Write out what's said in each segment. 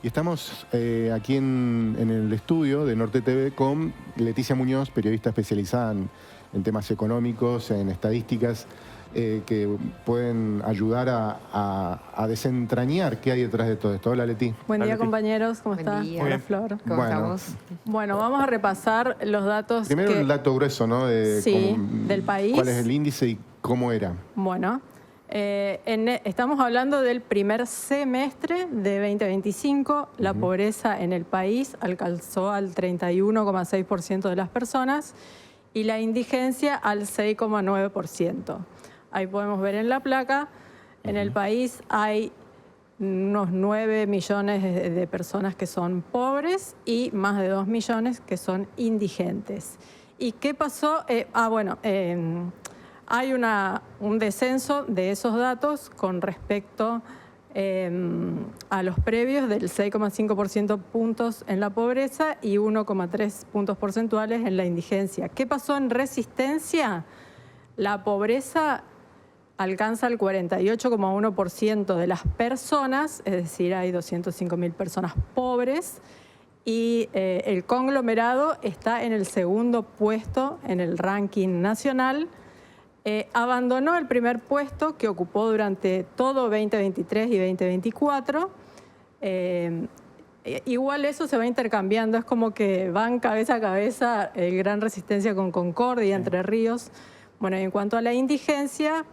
Y estamos aquí en el estudio de Norte TV con Leticia Muñoz, periodista especializada en temas económicos, en estadísticas, que pueden ayudar a desentrañar qué hay detrás de todo esto. Hola, Leti. Buen día, Leti. compañeros. ¿Cómo estás? Hola, Flor. ¿Cómo estamos? Bueno, vamos a repasar los datos. Primero el dato grueso, ¿no? Sí, del país. ¿Cuál es el índice y cómo era? Bueno, estamos hablando del primer semestre de 2025. La pobreza en el país alcanzó al 31,6% de las personas y la indigencia al 6,9%. Ahí podemos ver en la placa, en el país hay unos 9 millones de personas que son pobres y más de 2 millones que son indigentes. ¿Y qué pasó? Hay un descenso de esos datos con respecto a los previos del 6,5% puntos en la pobreza y 1,3 puntos porcentuales en la indigencia. ¿Qué pasó en resistencia? La pobreza alcanza el 48,1% de las personas, es decir, hay 205.000 personas pobres, y el conglomerado está en el segundo puesto en el ranking nacional. Abandonó el primer puesto que ocupó durante todo 2023 y 2024. Igual eso se va intercambiando, es como que van cabeza a cabeza Gran Resistencia con Concordia, Entre Ríos. Bueno, y en cuanto a la indigencia,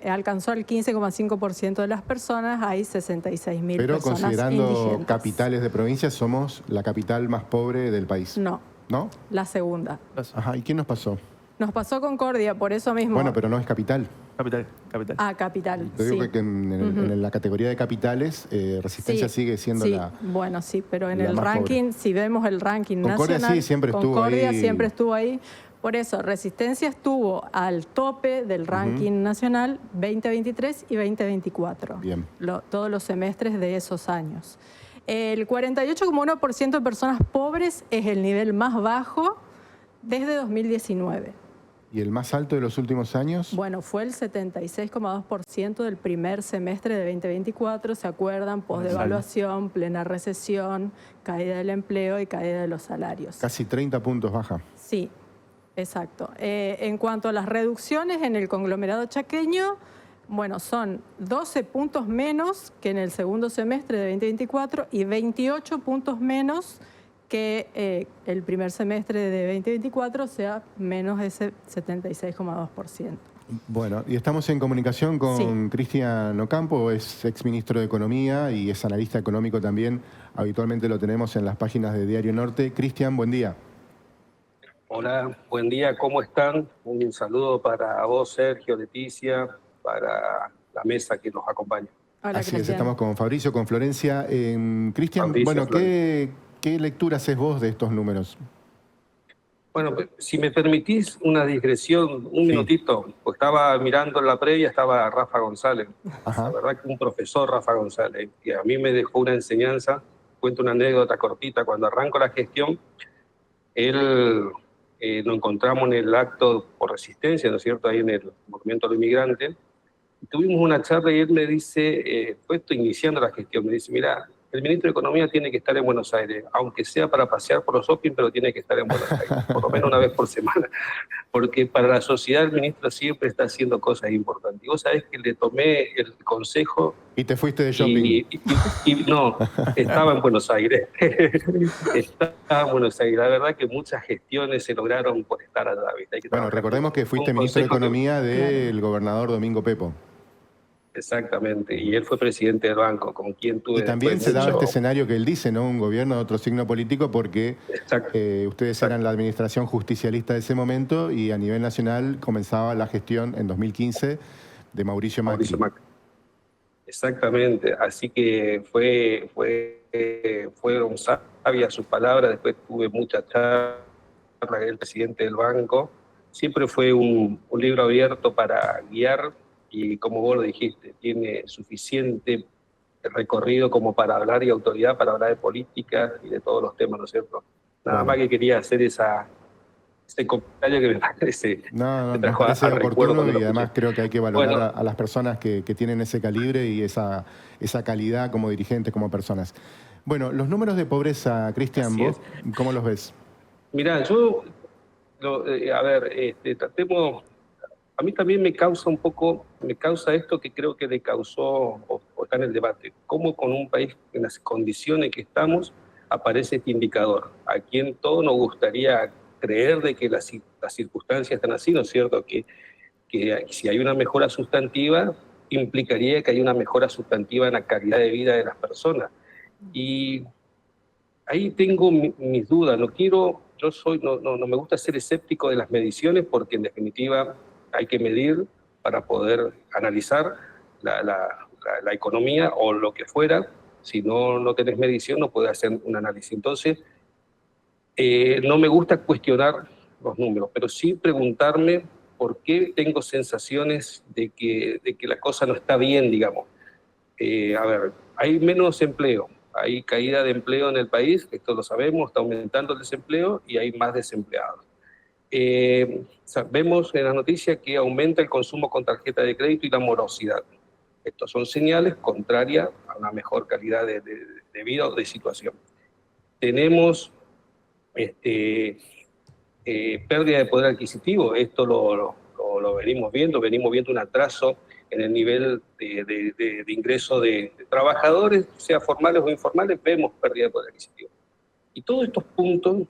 alcanzó el 15,5% de las personas, hay 66.000 personas Pero considerando indigentes. capitales de provincias, somos la capital más pobre del país. No. ¿No? La segunda. Ajá, ¿y quién nos pasó? Nos pasó Concordia, por eso mismo. Bueno, pero no es capital. Capital. Ah, capital, Te digo sí. que en la categoría de capitales, Resistencia sigue siendo la... Bueno, sí, pero en la el más ranking, pobre. si vemos el ranking Concordia nacional... sí, siempre estuvo Concordia ahí. siempre estuvo ahí. Por eso, Resistencia estuvo al tope del ranking nacional 2023 y 2024. Bien. Todos los semestres de esos años. El 48,1% de personas pobres es el nivel más bajo desde 2019. ¿Y el más alto de los últimos años? Bueno, fue el 76,2% del primer semestre de 2024, ¿se acuerdan? Postdevaluación, plena recesión, caída del empleo y caída de los salarios. Casi 30 puntos baja. Sí, exacto. En cuanto a las reducciones en el conglomerado chaqueño, bueno, son 12 puntos menos que en el segundo semestre de 2024 y 28 puntos menos que el primer semestre de 2024, o sea, menos ese 76,2%. Bueno, y estamos en comunicación con Sí. Cristian Ocampo, es exministro de Economía y es analista económico también. Habitualmente lo tenemos en las páginas de Diario Norte. Cristian, buen día. Hola, buen día, ¿cómo están? Un saludo para vos, Sergio, Leticia, para la mesa que nos acompaña. Hola, Así es, Cristian. estamos con Fabricio, con Florencia. Cristian, Fabricio, bueno, Florencia. ¿qué lectura haces vos de estos números? Bueno, si me permitís una digresión, un minutito, pues estaba mirando en la previa, estaba Rafa González. Ajá. La verdad que un profesor, Rafa González, que a mí me dejó una enseñanza. Cuento una anécdota cortita. Cuando arranco la gestión, él nos encontramos en el acto por resistencia, ¿no es cierto?, ahí en el movimiento de los inmigrantes. Tuvimos una charla y él me dice, estoy iniciando la gestión, me dice, mira, el ministro de Economía tiene que estar en Buenos Aires, aunque sea para pasear por los shopping, pero tiene que estar en Buenos Aires, por lo menos una vez por semana, porque para la sociedad el ministro siempre está haciendo cosas importantes. Y vos sabés que le tomé el consejo... Y te fuiste de shopping. Y no, estaba en Buenos Aires. Estaba en Buenos Aires. La verdad que muchas gestiones se lograron por estar allá. ¿Viste? Hay que Bueno, trabajar. recordemos que fuiste Un ministro de consejo que- Economía del gobernador Domingo Pepo. Exactamente, y él fue presidente del banco, con quien tuve... Y también después se daba mucho- este escenario que él dice, ¿no? Un gobierno de otro signo político porque Exacto. ustedes eran la administración justicialista de ese momento y a nivel nacional comenzaba la gestión en 2015 de Mauricio Macri. Mauricio Macri. Exactamente, así que fueron sabias sus palabras. Después tuve mucha charla con el presidente del banco. Siempre fue un libro abierto para guiar y, como vos lo dijiste, tiene suficiente recorrido como para hablar y autoridad para hablar de política y de todos los temas, ¿no es cierto? Nada más que quería hacer ese comentario que me parece... No, me me trajo parece al recuerdo oportuno cuando y lo además escuché. creo que hay que valorar Bueno. a las personas que tienen ese calibre y esa calidad como dirigentes, como personas. Bueno, los números de pobreza, Cristian, Así ¿vos es. cómo los ves? Mirá, yo, a ver, tratemos, a mí también me causa esto que creo que le causó o está en el debate, cómo con un país en las condiciones que estamos aparece este indicador, a quien todos nos gustaría creer de que las circunstancias están así, ¿no es cierto? Que si hay una mejora sustantiva, implicaría que hay una mejora sustantiva en la calidad de vida de las personas. Y ahí tengo mis dudas, no me gusta ser escéptico de las mediciones porque en definitiva hay que medir para poder analizar la economía o lo que fuera. Si no tenés medición no puedes hacer un análisis. Entonces, no me gusta cuestionar los números, pero sí preguntarme por qué tengo sensaciones de que la cosa no está bien, digamos. A ver, hay menos empleo, hay caída de empleo en el país, esto lo sabemos, está aumentando el desempleo y hay más desempleados. Vemos en las noticias que aumenta el consumo con tarjeta de crédito y la morosidad. Estos son señales contrarias a una mejor calidad de vida o de situación. Tenemos pérdida de poder adquisitivo, esto lo venimos viendo un atraso en el nivel de ingreso de trabajadores, sea formales o informales, vemos pérdida de poder adquisitivo. Y todos estos puntos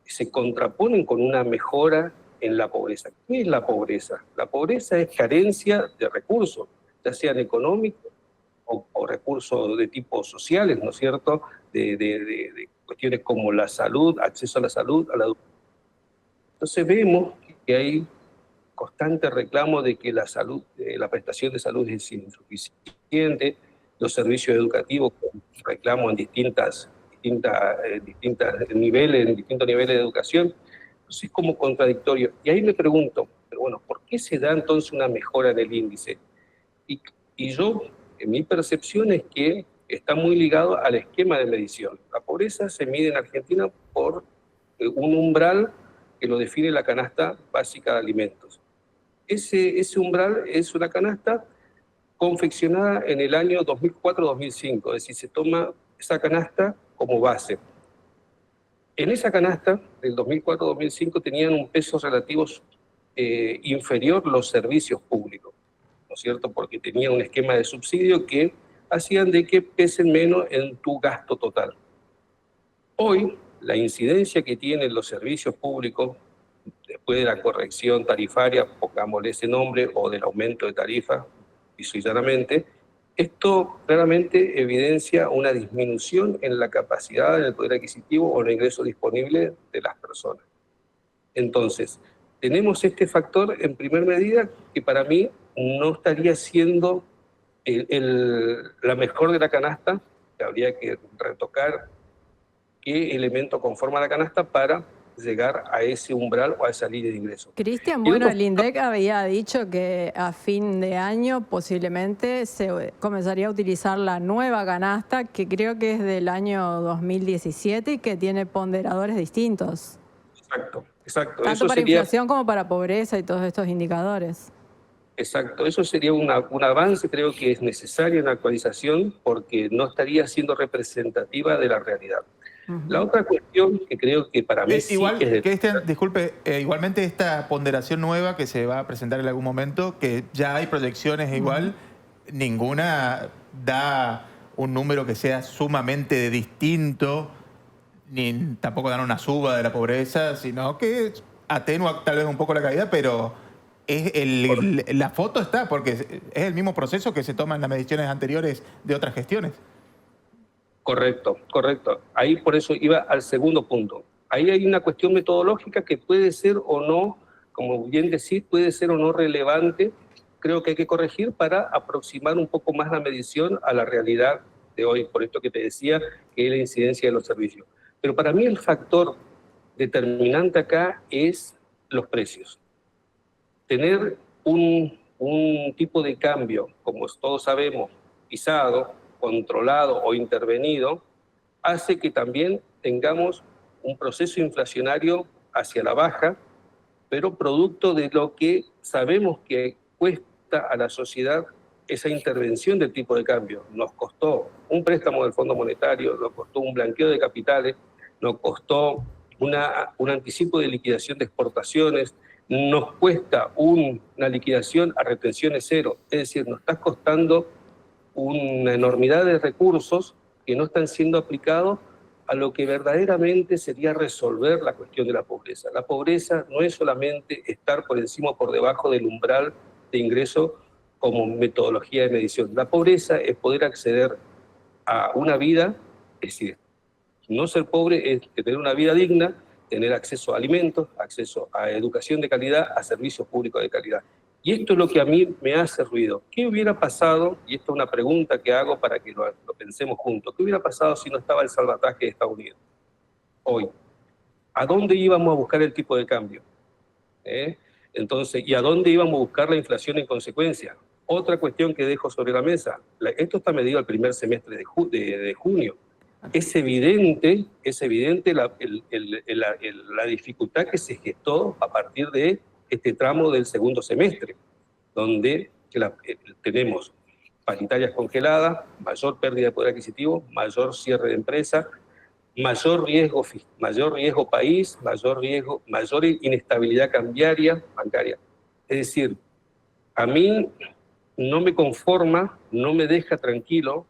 se contraponen con una mejora en la pobreza. ¿Qué es la pobreza? La pobreza es carencia de recursos, ya sean económicos o recursos de tipo sociales, ¿no es cierto? De cuestiones como la salud, acceso a la salud, a la educación. Entonces vemos que hay constante reclamo de que la salud, la prestación de salud es insuficiente, los servicios educativos con reclamo en distintos niveles de educación. Entonces es como contradictorio. Y ahí me pregunto, pero bueno, ¿por qué se da entonces una mejora en el índice? Y, y yo, en mi percepción es que está muy ligado al esquema de medición. La pobreza se mide en Argentina por un umbral que lo define la canasta básica de alimentos. Ese umbral es una canasta confeccionada en el año 2004-2005, es decir, se toma esa canasta como base. En esa canasta del 2004-2005 tenían un peso relativo inferior los servicios públicos, ¿no es cierto? Porque tenía un esquema de subsidio que hacían de que pesen menos en tu gasto total. Hoy, la incidencia que tienen los servicios públicos después de la corrección tarifaria, pongámosle ese nombre, o del aumento de tarifa, y llanamente, esto claramente evidencia una disminución en la capacidad, en el poder adquisitivo o en el ingreso disponible de las personas. Entonces, tenemos este factor en primer medida que para mí no estaría siendo la mejor de la canasta, que habría que retocar qué elemento conforma la canasta para llegar a ese umbral o a esa línea de ingreso. Cristian, bueno, el INDEC había dicho que a fin de año posiblemente se comenzaría a utilizar la nueva canasta, que creo que es del año 2017 y que tiene ponderadores distintos. Exacto. Tanto Eso para sería, inflación como para pobreza y todos estos indicadores. exacto, eso sería un avance, creo que es necesario una actualización porque no estaría siendo representativa de la realidad. La otra cuestión que creo que para mí sí Igual, es de... Cristian, disculpe, igualmente esta ponderación nueva que se va a presentar en algún momento, que ya hay proyecciones igual, ninguna da un número que sea sumamente distinto, ni tampoco dan una suba de la pobreza, sino que atenúa tal vez un poco la caída, pero la foto está, porque es el mismo proceso que se toma en las mediciones anteriores de otras gestiones. Correcto. Ahí por eso iba al segundo punto. Ahí hay una cuestión metodológica que puede ser o no, como bien decís, puede ser o no relevante. Creo que hay que corregir para aproximar un poco más la medición a la realidad de hoy. Por esto que te decía, que es la incidencia de los servicios. Pero para mí el factor determinante acá es los precios. Tener un tipo de cambio, como todos sabemos, pisado, controlado o intervenido, hace que también tengamos un proceso inflacionario hacia la baja, pero producto de lo que sabemos que cuesta a la sociedad esa intervención del tipo de cambio nos costó un préstamo del Fondo Monetario, nos costó un blanqueo de capitales, nos costó un anticipo de liquidación de exportaciones, nos cuesta una liquidación a retenciones cero. Es decir, nos está costando una enormidad de recursos que no están siendo aplicados a lo que verdaderamente sería resolver la cuestión de la pobreza. La pobreza no es solamente estar por encima o por debajo del umbral de ingreso como metodología de medición. La pobreza es poder acceder a una vida, es decir, no ser pobre es tener una vida digna, tener acceso a alimentos, acceso a educación de calidad, a servicios públicos de calidad. Y esto es lo que a mí me hace ruido. ¿Qué hubiera pasado? Y esta es una pregunta que hago para que lo pensemos juntos. ¿Qué hubiera pasado si no estaba el salvataje de Estados Unidos? Hoy. ¿A dónde íbamos a buscar el tipo de cambio? Entonces, ¿y a dónde íbamos a buscar la inflación en consecuencia? Otra cuestión que dejo sobre la mesa. Esto está medido al primer semestre de junio. Es evidente la dificultad que se gestó a partir de este tramo del segundo semestre, donde tenemos paritarias congeladas, mayor pérdida de poder adquisitivo, mayor cierre de empresa, mayor riesgo país, mayor inestabilidad bancaria. Es decir, a mí no me conforma, no me deja tranquilo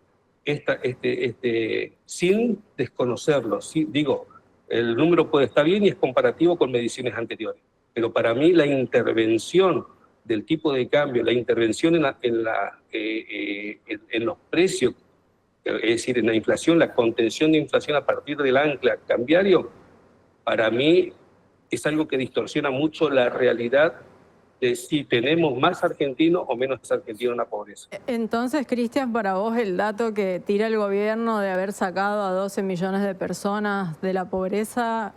sin desconocerlo. Digo, el número puede estar bien y es comparativo con mediciones anteriores, pero para mí la intervención del tipo de cambio, la intervención en los precios, es decir, en la inflación, la contención de inflación a partir del ancla cambiario, para mí es algo que distorsiona mucho la realidad de si tenemos más argentinos o menos argentinos en la pobreza. Entonces, Cristian, para vos el dato que tira el gobierno de haber sacado a 12 millones de personas de la pobreza,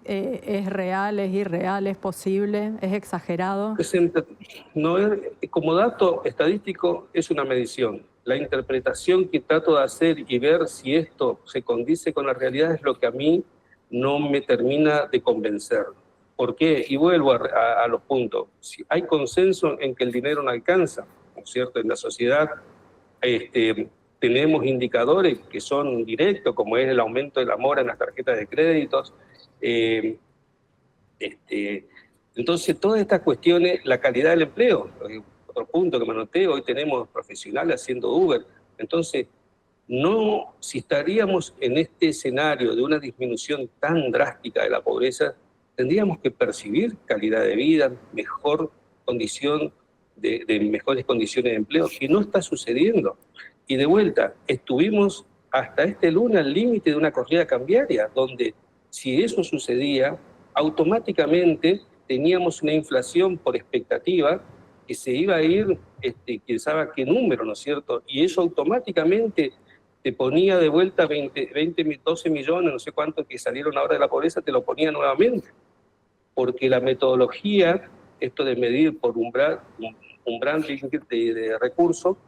¿es real, es irreal, es posible, es exagerado? No es, como dato estadístico es una medición. La interpretación que trato de hacer y ver si esto se condice con la realidad es lo que a mí no me termina de convencer. ¿Por qué? Y vuelvo a los puntos. Si hay consenso en que el dinero no alcanza, ¿no es cierto? En la sociedad tenemos indicadores que son directos, como es el aumento de la mora en las tarjetas de créditos. Entonces, todas estas cuestiones, la calidad del empleo, otro punto que me anoté, hoy tenemos profesionales haciendo Uber. Entonces, si estaríamos en este escenario de una disminución tan drástica de la pobreza, tendríamos que percibir calidad de vida, mejor condición, de mejores condiciones de empleo, que no está sucediendo. Y de vuelta, estuvimos hasta este lunes al límite de una corrida cambiaria, donde si eso sucedía, automáticamente teníamos una inflación por expectativa que se iba a ir, quién sabe qué número, ¿no es cierto? Y eso automáticamente te ponía de vuelta 12 millones, no sé cuántos que salieron ahora de la pobreza, te lo ponía nuevamente. Porque la metodología, esto de medir por umbral de recursos,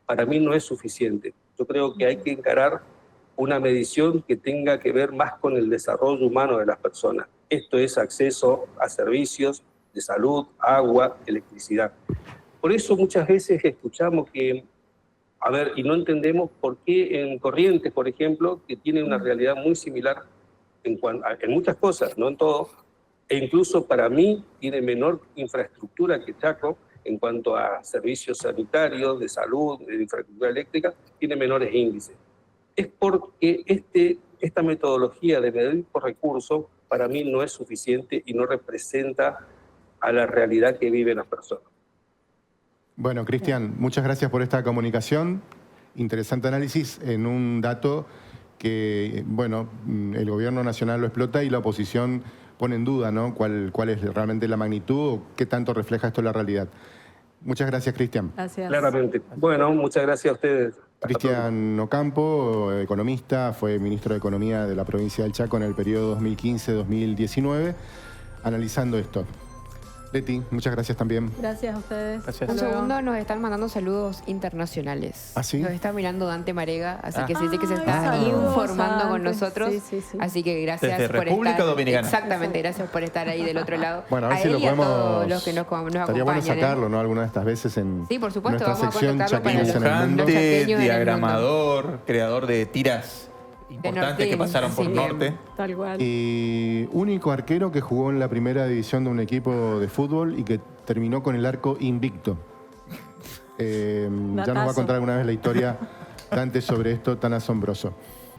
para mí no es suficiente. Yo creo que hay que encarar una medición que tenga que ver más con el desarrollo humano de las personas. Esto es acceso a servicios de salud, agua, electricidad. Por eso muchas veces escuchamos que, y no entendemos por qué en Corrientes, por ejemplo, que tiene una realidad muy similar en muchas cosas, no en todo, e incluso para mí tiene menor infraestructura que Chaco en cuanto a servicios sanitarios, de salud, de infraestructura eléctrica, tiene menores índices. Es porque esta metodología de medir por recursos para mí no es suficiente y no representa a la realidad que viven las personas. Bueno, Cristian, muchas gracias por esta comunicación. Interesante análisis en un dato que, bueno, el gobierno nacional lo explota y la oposición pone en duda, ¿no? ¿Cuál es realmente la magnitud o qué tanto refleja esto la realidad? Muchas gracias, Cristian. Gracias. Claramente. Bueno, muchas gracias a ustedes. Cristian Ocampo, economista, fue ministro de Economía de la provincia del Chaco en el periodo 2015-2019, analizando esto. Leti, muchas gracias también. Gracias a ustedes. Gracias. Un Hasta luego. segundo, nos están mandando saludos internacionales. ¿Ah, sí? Nos está mirando Dante Marega, así que sí que se Ay, está saludos, informando con Dante. nosotros. Sí. Así que gracias Desde por República estar. Dominicana. Exactamente, gracias por estar ahí del otro lado. Bueno, a ver si él lo y a podemos. todos los que nos Estaría acompañan. bueno sacarlo, ¿no? Alguna de estas veces en Sí, por supuesto, nuestra vamos a sección contratarlo para Chaqueños en el los Mundo. Los Dibujante, chaqueños en el diagramador, creador de tiras importantes Norte, que pasaron por así que- Norte. Tal cual. Y único arquero que jugó en la primera división de un equipo de fútbol y que terminó con el arco invicto. Ya nos va a Datazo. contar alguna vez la historia Dante sobre esto tan asombroso.